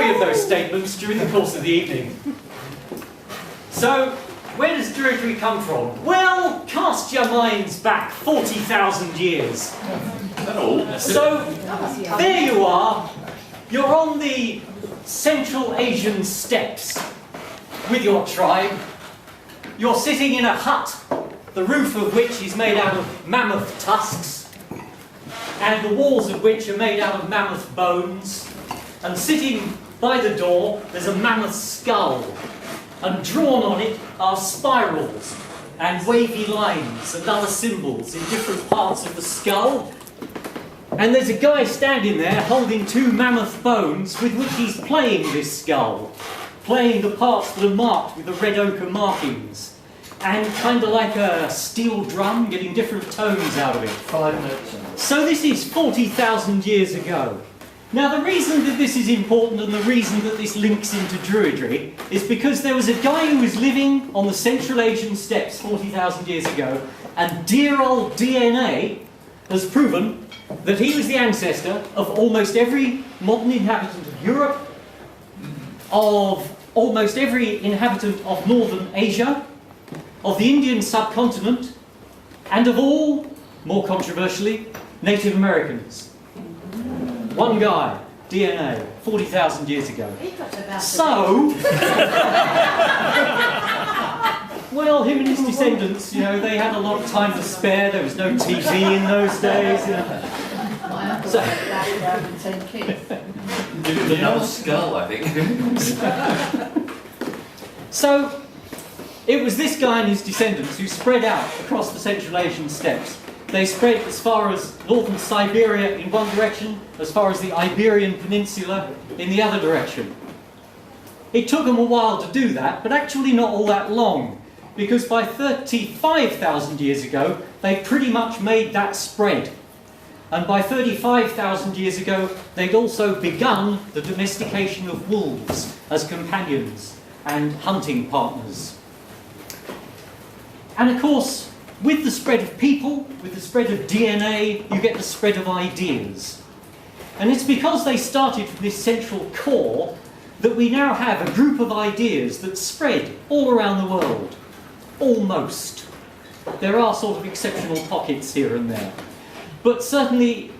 3 of those statements during the course of the evening. So, where does Druidry come from? Well, cast your minds back 40,000 years. So, there you are. You're on the Central Asian steppes with your tribe. You're sitting in a hut, the roof of which is made out of mammoth tusks, and the walls of which are made out of mammoth bones. And sitting by the door, there's a mammoth skull. And drawn on it are spirals and wavy lines and other symbols in different parts of the skull. And there's a guy standing there holding 2 mammoth bones with which he's playing this skull, playing the parts that are marked with the red ochre markings, and kind of like a steel drum, getting different tones out of it. 5 notes. So this is 40,000 years ago. Now the reason that this is important and the reason that this links into Druidry is because there was a guy who was living on the Central Asian steppes 40,000 years ago, and dear old DNA has proven that he was the ancestor of almost every modern inhabitant of Europe, of almost every inhabitant of Northern Asia, of the Indian subcontinent, and of all, more controversially, Native Americans. One guy, DNA, 40,000 years ago. So, well, him and his descendants, you know, they had a lot of time to spare. There was no TV in those days. You know. So, no skull, I think. So, it was this guy and his descendants who spread out across the Central Asian steppes. They spread as far as northern Siberia in one direction, as far as the Iberian Peninsula in the other direction. It took them a while to do that, but actually not all that long, because by 35,000 years ago, they pretty much made that spread. And by 35,000 years ago, they'd also begun the domestication of wolves as companions and hunting partners. And of course, with the spread of people, with the spread of DNA, you get the spread of ideas. And it's because they started from this central core that we now have a group of ideas that spread all around the world. Almost. There are sort of exceptional pockets here and there. But certainly,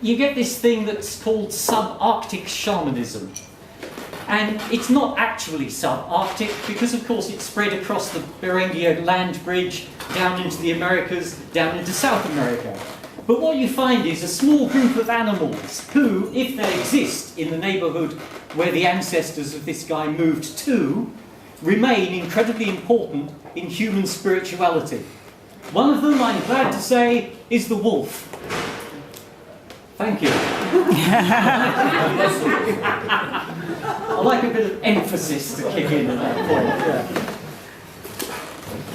you get this thing that's called subarctic shamanism. And it's not actually subarctic because, of course, it spread across the Beringia land bridge, down into the Americas, down into South America. But what you find is a small group of animals who, if they exist in the neighbourhood where the ancestors of this guy moved to, remain incredibly important in human spirituality. One of them, I'm glad to say, is the wolf. Thank you. I like a bit of emphasis to kick in at that point.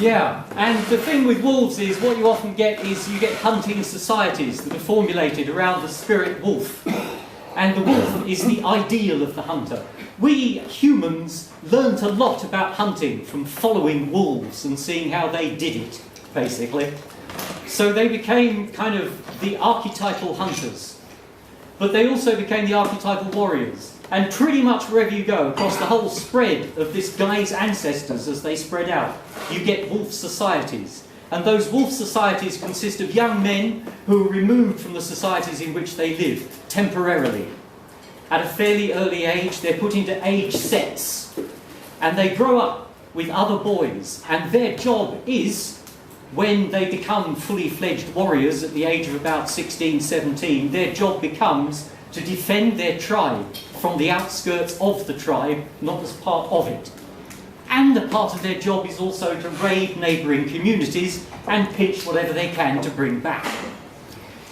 Yeah, and the thing with wolves is what you often get is you get hunting societies that are formulated around the spirit wolf. And the wolf is the ideal of the hunter. We humans learnt a lot about hunting from following wolves and seeing how they did it, basically. So they became kind of the archetypal hunters. But they also became the archetypal warriors. And pretty much wherever you go, across the whole spread of this guy's ancestors as they spread out, you get wolf societies. And those wolf societies consist of young men who are removed from the societies in which they live, temporarily. At a fairly early age, they're put into age sets. And they grow up with other boys. And their job is, when they become fully fledged warriors at the age of about 16, 17, their job becomes to defend their tribe from the outskirts of the tribe, not as part of it. And a part of their job is also to raid neighbouring communities and pinch whatever they can to bring back.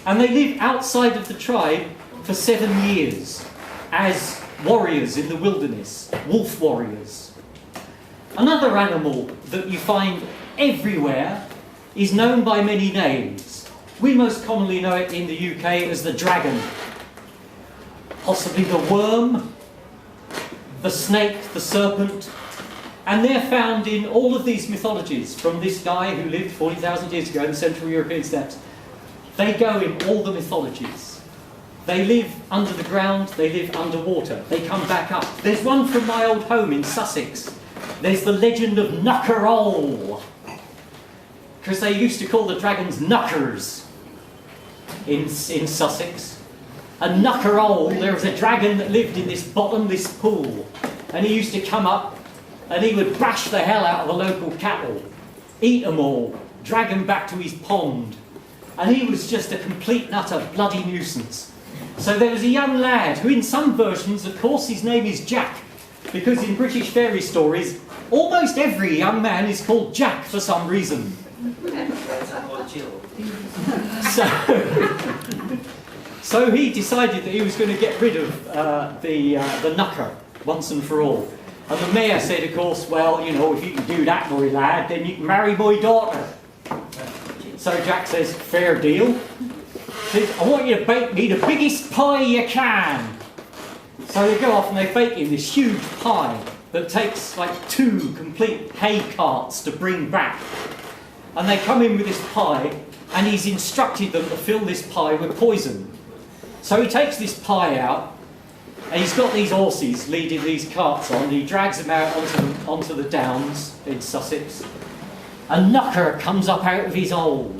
And they live outside of the tribe for 7 years as warriors in the wilderness, wolf warriors. Another animal that you find everywhere is known by many names. We most commonly know it in the UK as the dragon. Possibly the worm, the snake, the serpent, and they're found in all of these mythologies from this guy who lived 40,000 years ago in the Central European steppes. They go in all the mythologies. They live under the ground, they live underwater, they come back up. There's one from my old home in Sussex. There's the legend of Knuckerole, because they used to call the dragons Knuckers in Sussex. And Knuckerole, there was a dragon that lived in this bottomless pool, and he used to come up and he would bash the hell out of the local cattle, eat them all, drag them back to his pond, and he was just a complete and utter bloody nuisance. So there was a young lad who, in some versions, of course, his name is Jack, because in British fairy stories, almost every young man is called Jack for some reason. So he decided that he was going to get rid of the knucker once and for all. And the mayor said, of course, well, you know, if you can do that, my lad, then you can marry my daughter. So Jack says, fair deal. Says, I want you to bake me the biggest pie you can. So they go off and they bake him this huge pie that takes like 2 complete hay carts to bring back. And they come in with this pie, and he's instructed them to fill this pie with poison. So he takes this pie out, and he's got these horses leading these carts on, and he drags them out onto the downs in Sussex. A knucker comes up out of his hole.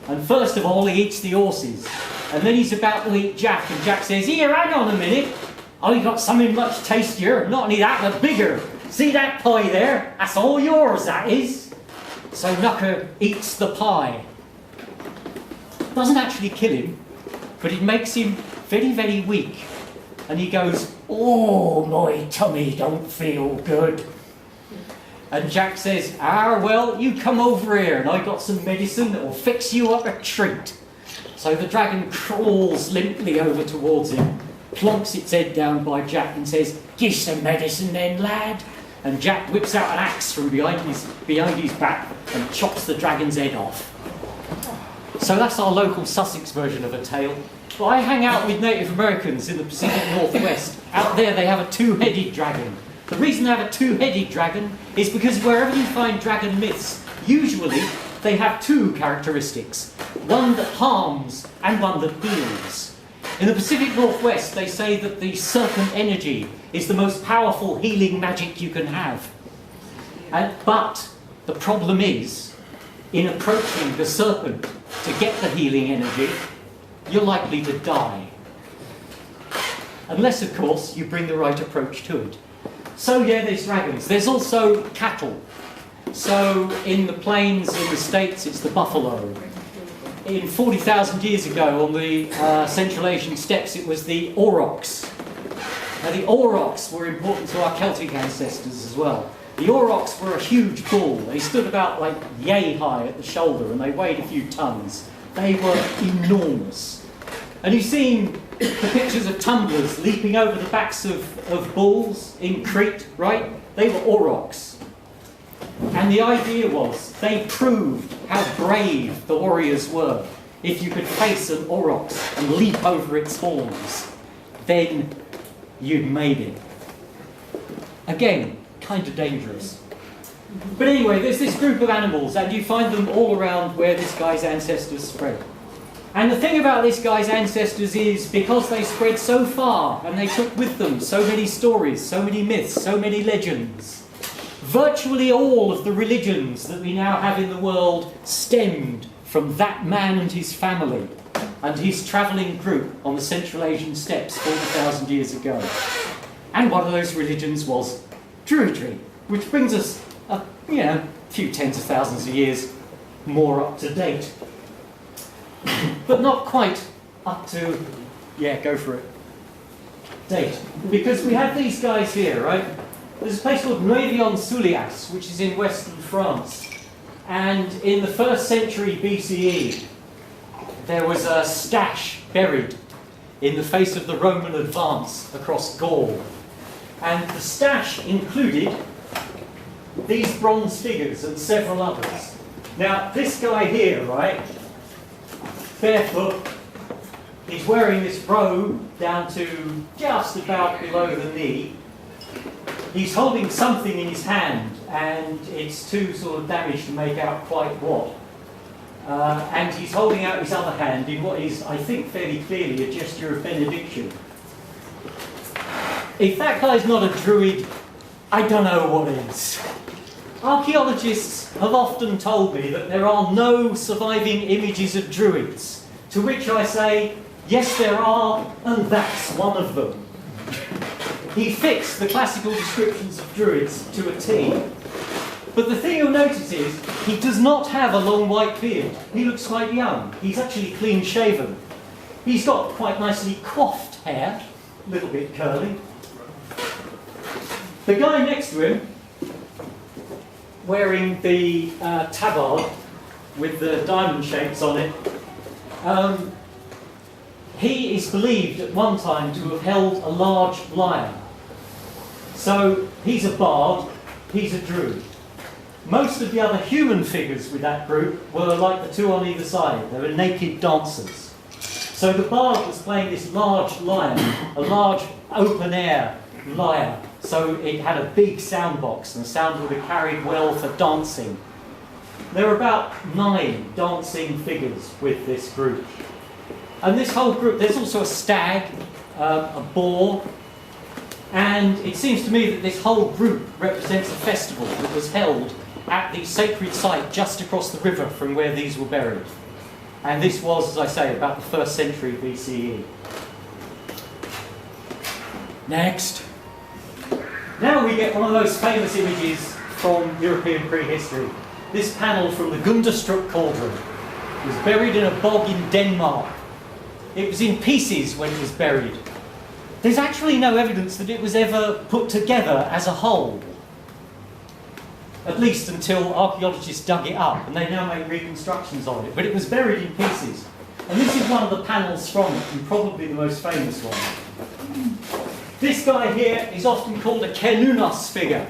And first of all, he eats the horses. And then he's about to eat Jack, and Jack says, here, hang on a minute. I got something much tastier, not only that, but bigger. See that pie there? That's all yours, that is. So Knucker eats the pie. Doesn't actually kill him, but it makes him very, very weak. And he goes, oh, my tummy don't feel good. And Jack says, well, you come over here and I got some medicine that will fix you up a treat. So the dragon crawls limply over towards him, plonks its head down by Jack and says, give some medicine then, lad. And Jack whips out an axe from behind his back and chops the dragon's head off. So that's our local Sussex version of a tale. Well, I hang out with Native Americans in the Pacific Northwest. Out there they have a 2-headed dragon. The reason they have a 2-headed dragon is because wherever you find dragon myths, usually they have 2 characteristics. One that harms and one that heals. In the Pacific Northwest, they say that the serpent energy is the most powerful healing magic you can have. But the problem is, in approaching the serpent to get the healing energy, you're likely to die. Unless, of course, you bring the right approach to it. So yeah, there's dragons. There's also cattle. So in the plains in the States, it's the buffalo. In 40,000 years ago on the Central Asian steppes, it was the aurochs. Now the aurochs were important to our Celtic ancestors as well. The aurochs were a huge bull. They stood about like yay high at the shoulder and they weighed a few tons. They were enormous. And you've seen the pictures of tumblers leaping over the backs of bulls in Crete, right? They were aurochs. And the idea was they proved how brave the warriors were. If you could face an aurochs and leap over its horns, then you'd made it. Again, kind of dangerous. But anyway, there's this group of animals, and you find them all around where this guy's ancestors spread. And the thing about this guy's ancestors is, because they spread so far, and they took with them so many stories, so many myths, so many legends, virtually all of the religions that we now have in the world stemmed from that man and his family and his travelling group on the Central Asian steppes 40,000 years ago. And one of those religions was Druidry, which brings us a few tens of thousands of years more up to date. But not quite up to, go for it, date. Because we have these guys here, right? There's a place called Révion-Soulias, which is in western France. And in the 1st century BCE, there was a stash buried in the face of the Roman advance across Gaul. And the stash included these bronze figures and several others. Now, this guy here, right, barefoot, he's wearing this robe down to just about below the knee. He's holding something in his hand, and it's too sort of damaged to make out quite what. and he's holding out his other hand in what is, I think, fairly clearly a gesture of benediction. If that guy's not a druid, I don't know what is. Archaeologists have often told me that there are no surviving images of druids, to which I say, yes there are, and that's one of them. He fits the classical descriptions of druids to a T. But the thing you'll notice is, he does not have a long white beard. He looks quite young. He's actually clean shaven. He's got quite nicely coiffed hair, a little bit curly. The guy next to him, wearing the tabard with the diamond shapes on it, he is believed at one time to have held a large lyre. So he's a bard, he's a druid. Most of the other human figures with that group were like the two on either side. They were naked dancers. So the bard was playing this large lyre, a large open-air lyre. So it had a big sound box, and the sound would have carried well for dancing. There were about 9 dancing figures with this group. And this whole group, there's also a stag, a boar, and it seems to me that this whole group represents a festival that was held at the sacred site just across the river from where these were buried. And this was, as I say, about the 1st century BCE. Next. Now we get one of those famous images from European prehistory. This panel from the Gunderstrup cauldron. It was buried in a bog in Denmark. It was in pieces when it was buried. There's actually no evidence that it was ever put together as a whole. At least until archaeologists dug it up, and they now make reconstructions of it. But it was buried in pieces. And this is one of the panels from it, and probably the most famous one. This guy here is often called a Cernunnos figure.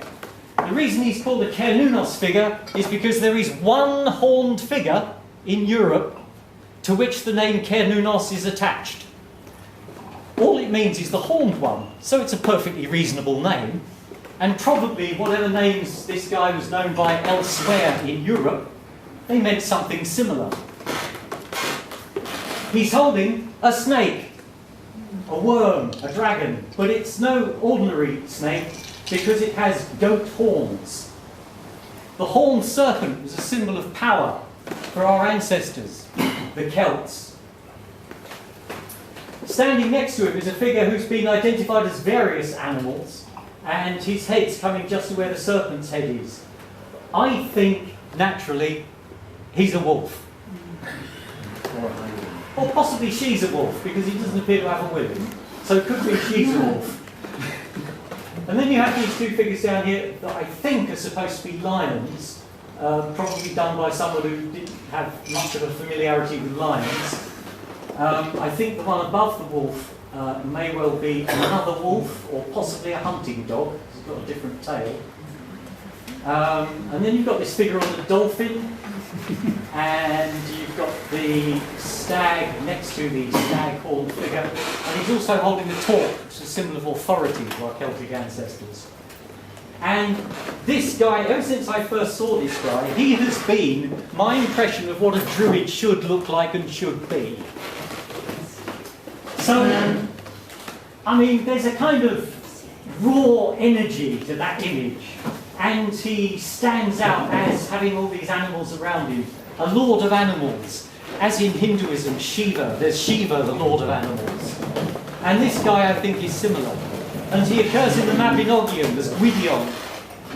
The reason he's called a Cernunnos figure is because there is one horned figure in Europe to which the name Cernunnos is attached. All it means is the horned one, so it's a perfectly reasonable name. And probably whatever names this guy was known by elsewhere in Europe, they meant something similar. He's holding a snake, a worm, a dragon, but it's no ordinary snake because it has goat horns. The horned serpent was a symbol of power for our ancestors, the Celts. Standing next to him is a figure who's been identified as various animals, and his head's coming just to where the serpent's head is. I think, naturally, he's a wolf. Or possibly she's a wolf, because he doesn't appear to have a willing. So it could be she's a wolf. And then you have these 2 figures down here that I think are supposed to be lions, probably done by someone who didn't have much of a familiarity with lions. I think the one above the wolf may well be another wolf, or possibly a hunting dog, because it's got a different tail. And then you've got this figure on the dolphin, and you've got the stag next to the stag-horned figure, and he's also holding the torque, which is a symbol of authority to our Celtic ancestors. And this guy, ever since I first saw this guy, he has been my impression of what a druid should look like and should be. So, I mean, there's a kind of raw energy to that image, and he stands out as having all these animals around him, a lord of animals, as in Hinduism, Shiva. There's Shiva, the lord of animals. And this guy, I think, is similar. And he occurs in the Mabinogion as Gwydion,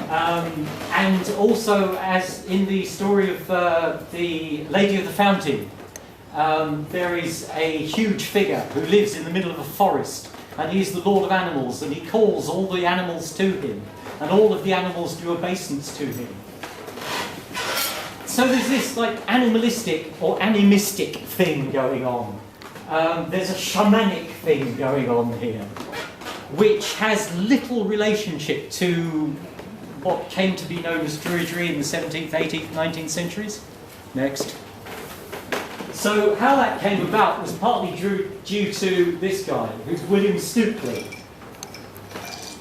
and also as in the story of the Lady of the Fountain. There is a huge figure who lives in the middle of a forest, and he's the lord of animals, and he calls all the animals to him, and all of the animals do obeisance to him. So there's this like animalistic or animistic thing going on. There's a shamanic thing going on here, which has little relationship to what came to be known as Druidry in the 17th, 18th, 19th centuries. Next. So how that came about was partly due to this guy, who's William Stukely.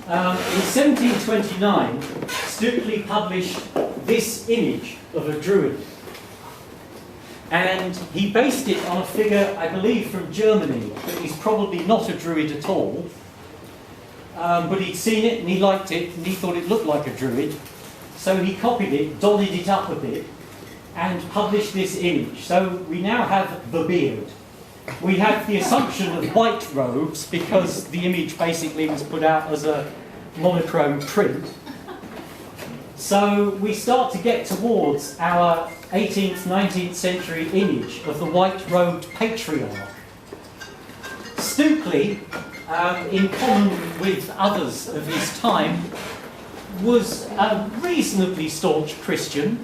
In 1729, Stukely published this image of a druid. And he based it on a figure, I believe, from Germany, but he's probably not a Druid at all. But he'd seen it and he liked it and he thought it looked like a Druid. So he copied it, dollied it up a bit, and published this image. So we now have the beard. We have the assumption of white robes because the image basically was put out as a monochrome print. So we start to get towards our 18th, 19th century image of the white-robed patriarch. Stukely, in common with others of his time, was a reasonably staunch Christian.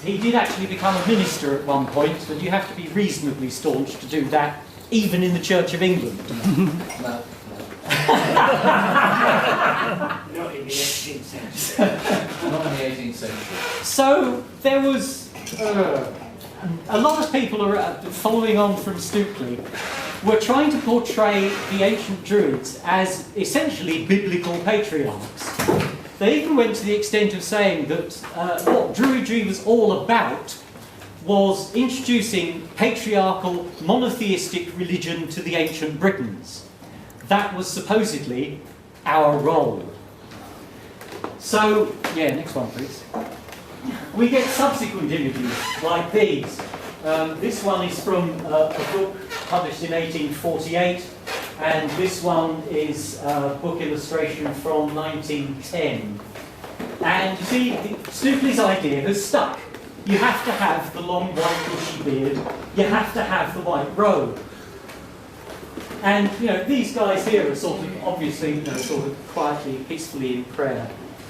He did actually become a minister at one point, but you have to be reasonably staunch to do that, even in the Church of England. No. Not in the 18th century. Not in the 18th century. So there was a lot of people are following on from Stukely were trying to portray the ancient Druids as essentially biblical patriarchs. They even went to the extent of saying that what Druidry was all about was introducing patriarchal monotheistic religion to the ancient Britons. That was supposedly our role. So, yeah, next one please. We get subsequent images like these. This one is from a book published in 1848, and this one is a book illustration from 1910. And you see, Stukely's idea has stuck. You have to have the long white bushy beard, you have to have the white robe. And, you know, these guys here are sort of, obviously, you know, sort of quietly, peacefully in prayer.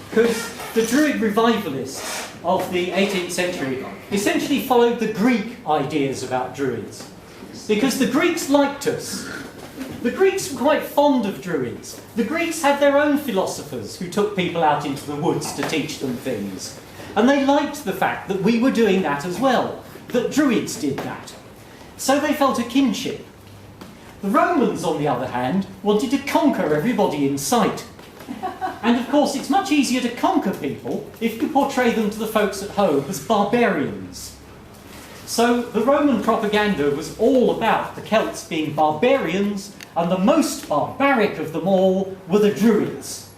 Because the Druid revivalists of the 18th century essentially followed the Greek ideas about Druids. Because the Greeks liked us. The Greeks were quite fond of Druids. The Greeks had their own philosophers who took people out into the woods to teach them things. And they liked the fact that we were doing that as well, that Druids did that. So they felt a kinship. The Romans, on the other hand, wanted to conquer everybody in sight. And of course, it's much easier to conquer people if you portray them to the folks at home as barbarians. So the Roman propaganda was all about the Celts being barbarians, and the most barbaric of them all were the Druids.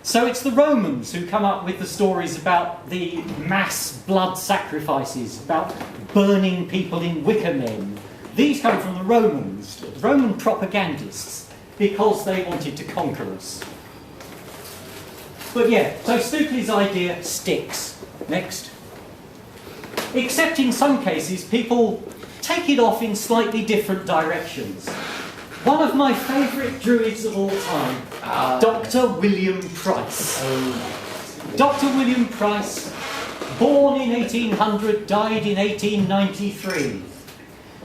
So it's the Romans who come up with the stories about the mass blood sacrifices, about burning people in wicker men. These come from the Romans, Roman propagandists, because they wanted to conquer us. But yeah, so Stukely's idea sticks. Next. Except in some cases, people take it off in slightly different directions. One of my favourite Druids of all time, Dr. William Price. Dr. William Price, born in 1800, died in 1893.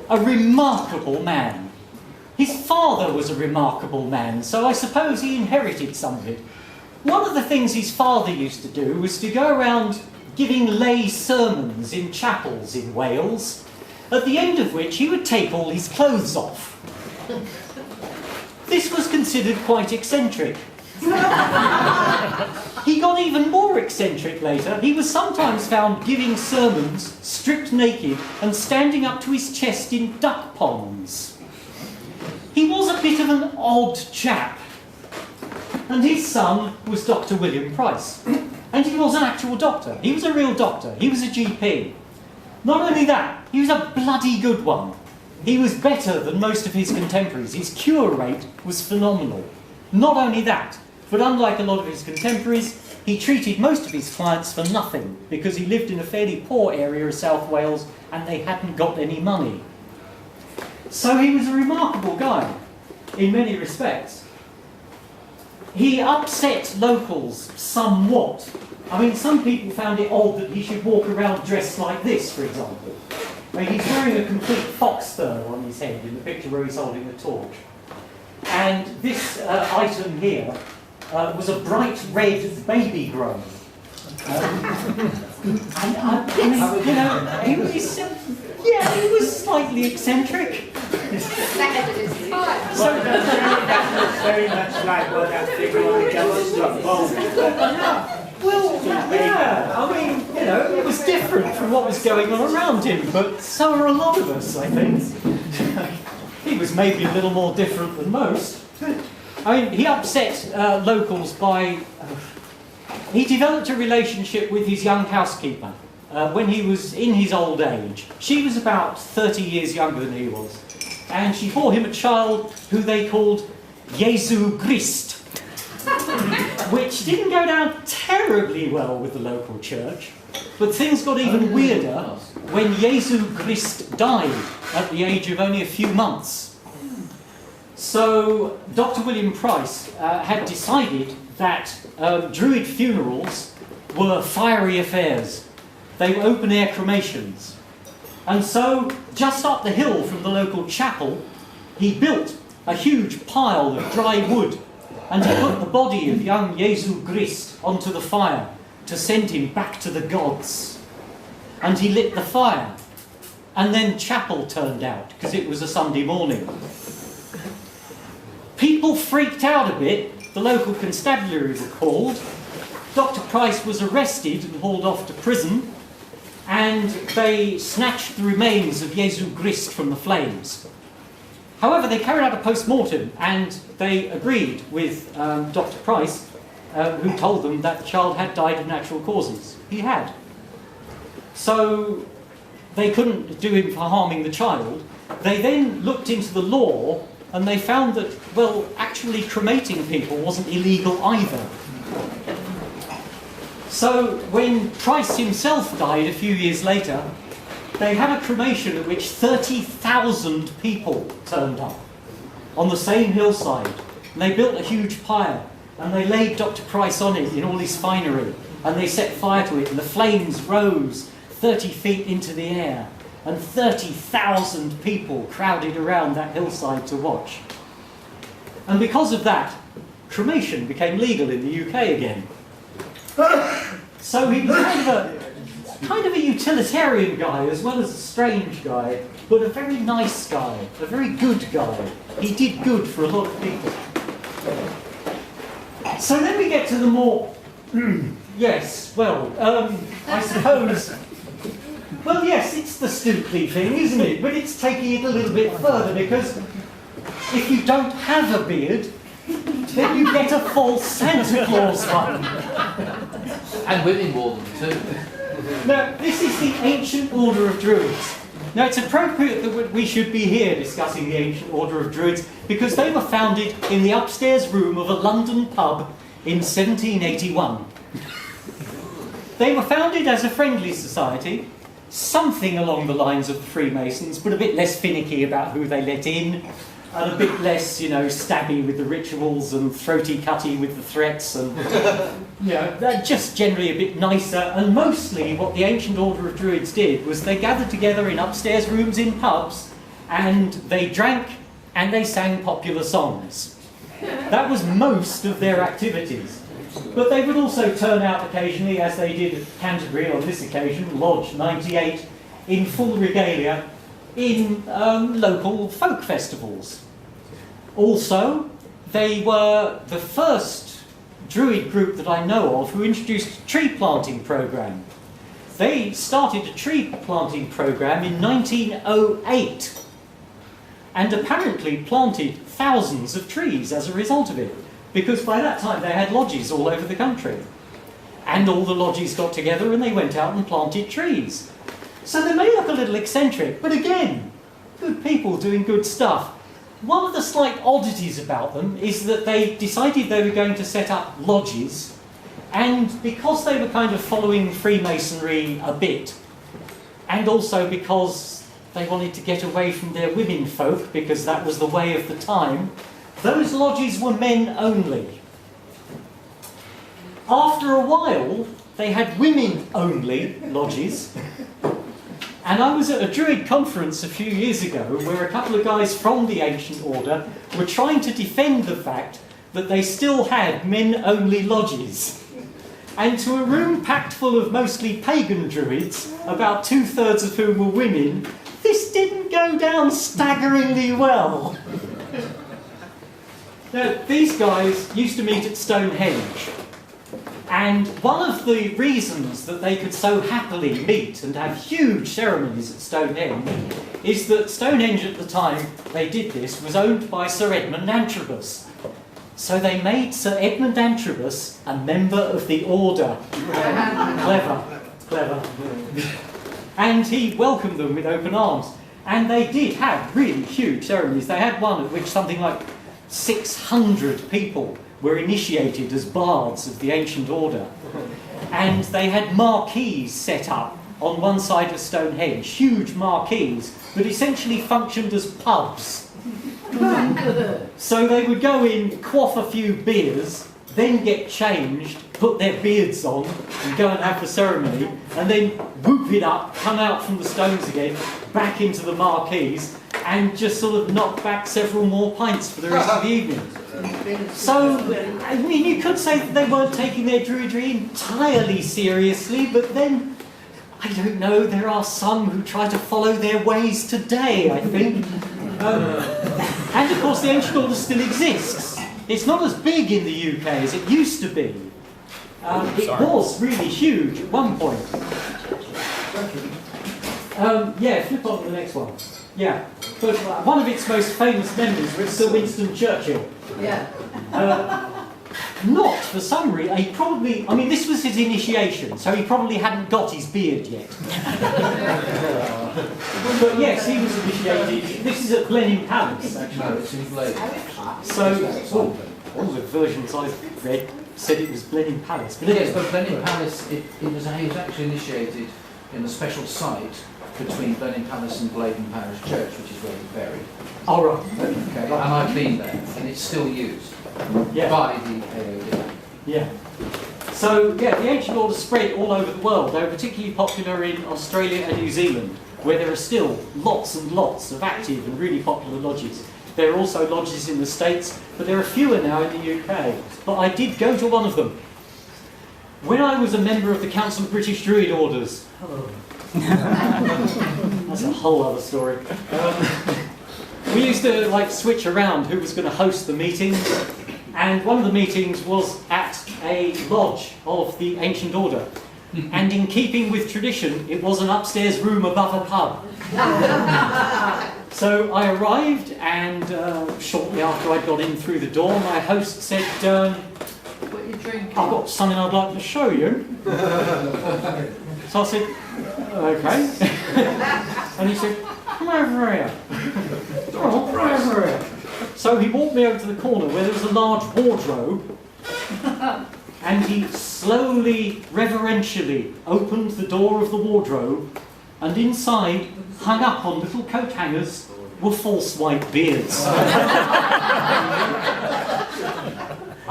A remarkable man. His father was a remarkable man, so I suppose he inherited some of it. One of the things his father used to do was to go around giving lay sermons in chapels in Wales, at the end of which he would take all his clothes off. This was considered quite eccentric. He got even more eccentric later. He was sometimes found giving sermons, stripped naked, and standing up to his chest in duck ponds. He was a bit of an odd chap. And his son was Dr. William Price. And he was an actual doctor. He was a real doctor. He was a GP. Not only that, he was a bloody good one. He was better than most of his contemporaries. His cure rate was phenomenal. Not only that, but unlike a lot of his contemporaries, he treated most of his clients for nothing because he lived in a fairly poor area of South Wales and they hadn't got any money. So he was a remarkable guy in many respects. He upset locals somewhat. I mean, some people found it odd that he should walk around dressed like this, for example. I mean, he's wearing a complete fox fur on his head in the picture where he's holding a torch. And this item here was a bright red baby grown. You know, he was slightly eccentric. So that looks very much like what I'm thinking on the Gallows Bowl. Well, yeah, I mean, you know, was different from what was going on around him, but so are a lot of us, I think. He was maybe a little more different than most. I mean, he upset locals by... he developed a relationship with his young housekeeper when he was in his old age. She was about 30 years younger than he was. And she bore him a child who they called Jesu Christ, which didn't go down terribly well with the local church. But things got even weirder when Jesu Christ died at the age of only a few months. So Dr. William Price had decided that Druid funerals were fiery affairs. They were open-air cremations. And so, just up the hill from the local chapel, he built a huge pile of dry wood, and he put the body of young Jesu Christ onto the fire to send him back to the gods. And he lit the fire, and then chapel turned out, because it was a Sunday morning. People freaked out a bit. The local constabulary were called. Dr. Price was arrested and hauled off to prison, and they snatched the remains of Jesu Christ from the flames. However, they carried out a post-mortem, and they agreed with Dr. Price, who told them that the child had died of natural causes. He had. So they couldn't do him for harming the child. They then looked into the law, and they found that, well, actually cremating people wasn't illegal either. So when Price himself died a few years later, they had a cremation at which 30,000 people turned up on the same hillside. And they built a huge pyre, and they laid Dr. Price on it in all his finery, and they set fire to it, and the flames rose 30 feet into the air, and 30,000 people crowded around that hillside to watch. And because of that, cremation became legal in the UK again. So he was kind of a utilitarian guy as well as a strange guy, but a very nice guy, a very good guy. He did good for a lot of people. So then we get to the more... yes, well, I suppose... Well, yes, it's the Stookley thing, isn't it? But it's taking it a little bit further, because if you don't have a beard, then you get a false Santa Claus one. And women wore them too. Now, this is the Ancient Order of Druids. Now, it's appropriate that we should be here discussing the Ancient Order of Druids, because they were founded in the upstairs room of a London pub in 1781. They were founded as a friendly society, something along the lines of the Freemasons, but a bit less finicky about who they let in, and a bit less, stabby with the rituals and throaty-cutty with the threats, and, they're just generally a bit nicer. And mostly what the Ancient Order of Druids did was they gathered together in upstairs rooms in pubs, and they drank and they sang popular songs. That was most of their activities. But they would also turn out occasionally, as they did at Canterbury on this occasion, Lodge 98, in full regalia, in local folk festivals. Also, they were the first Druid group that I know of who introduced a tree planting program. They started a tree planting program in 1908 and apparently planted thousands of trees as a result of it, because by that time they had lodges all over the country. And all the lodges got together and they went out and planted trees. So they may look a little eccentric, but again, good people doing good stuff. One of the slight oddities about them is that they decided they were going to set up lodges, and because they were kind of following Freemasonry a bit, and also because they wanted to get away from their women folk, because that was the way of the time, those lodges were men only. After a while, they had women-only lodges. And I was at a Druid conference a few years ago where a couple of guys from the Ancient Order were trying to defend the fact that they still had men-only lodges. And to a room packed full of mostly pagan Druids, about 2/3 of whom were women, this didn't go down staggeringly well. Now, these guys used to meet at Stonehenge. And one of the reasons that they could so happily meet and have huge ceremonies at Stonehenge is that Stonehenge at the time they did this was owned by Sir Edmund Antrobus. So they made Sir Edmund Antrobus a member of the order. Clever. And he welcomed them with open arms. And they did have really huge ceremonies. They had one at which something like 600 people were initiated as bards of the ancient order. And they had marquees set up on one side of Stonehenge, huge marquees, that essentially functioned as pubs. So they would go in, quaff a few beers, then get changed, put their beards on, and go and have the ceremony, and then whoop it up, come out from the stones again, back into the marquees, and just sort of knock back several more pints for the rest of the evening. So, I mean, you could say that they weren't taking their Druidry entirely seriously, but then, I don't know, there are some who try to follow their ways today, I think. And of course the Ancient Order still exists. It's not as big in the UK as it used to be. It was really huge at one point. Yeah, flip on to the next one. Yeah, but one of its most famous members was Sir Winston Churchill. Yeah. Not for some reason. He probably, I mean, this was his initiation, so he probably hadn't got his beard yet. But yes, he was initiated. This is at Blenheim Palace, actually. No, it's in Blade. So, one of the versions I've read said it was Blenheim Palace. But Yes, but Blenheim Palace, he was actually initiated in a special site between Blenheim Palace and Bladen Parish Church, which is where he's buried. Oh, right. Okay. And I've been there, and it's still used Yeah. by the AOD. Yeah. So, yeah, the Ancient Order spread all over the world. They were particularly popular in Australia and New Zealand, where there are still lots and lots of active and really popular lodges. There are also lodges in the States, but there are fewer now in the UK. But I did go to one of them. When I was a member of the Council of British Druid Orders. That's a whole other story. We used to switch around who was going to host the meetings, and one of the meetings was at a lodge of the Ancient Order. And in keeping with tradition, it was an upstairs room above a pub. So I arrived, and shortly after I'd got in through the door, my host said, What you drinking? I've got something I'd like to show you. So I said, okay. And he said, come over here. Oh, come over here. So he walked me over to the corner where there was a large wardrobe, and he slowly, reverentially opened the door of the wardrobe, and inside, hung up on little coat hangers, were false white beards.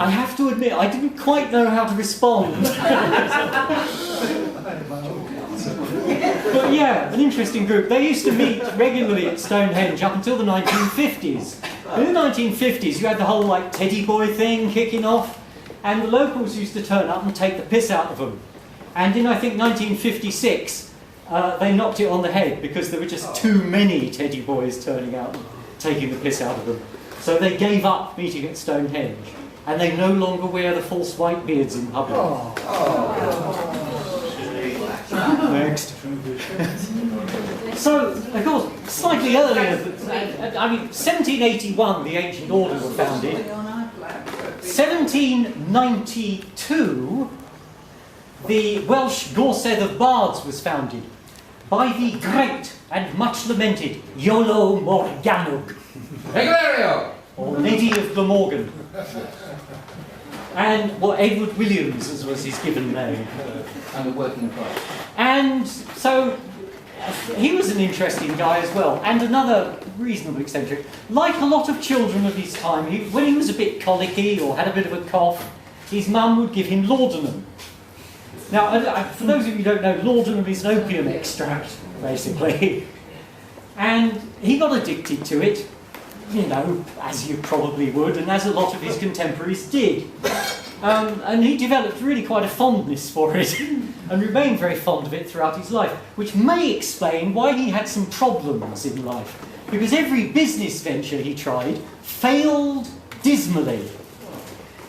I have to admit, I didn't quite know how to respond. But yeah, an interesting group. They used to meet regularly at Stonehenge up until the 1950s. In the 1950s, you had the whole teddy boy thing kicking off, and the locals used to turn up and take the piss out of them. And in, I think, 1956, they knocked it on the head because there were just too many teddy boys turning out and taking the piss out of them. So they gave up meeting at Stonehenge, and they no longer wear the false white beards in public. Next. So, of course, slightly earlier, 1781 the Ancient Order were founded. 1792 the Welsh Gorsedd of Bards was founded by the great and much lamented Iolo Morgannwg, Regulario! or Neddy of Glamorgan. And Edward Williams, as was his given name. And the working class. And so he was an interesting guy as well, and another reasonably eccentric. Like a lot of children of his time, when he was a bit colicky or had a bit of a cough, his mum would give him laudanum. Now, for those of you who don't know, laudanum is an opium extract, basically. And he got addicted to it, as you probably would, and as a lot of his contemporaries did. And he developed really quite a fondness for it, and remained very fond of it throughout his life, which may explain why he had some problems in life. Because every business venture he tried failed dismally.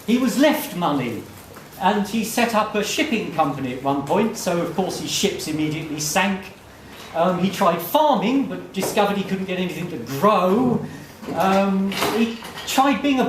He was left money, And he set up a shipping company at one point, so of course his ships immediately sank. He tried farming, but discovered he couldn't get anything to grow. He tried being a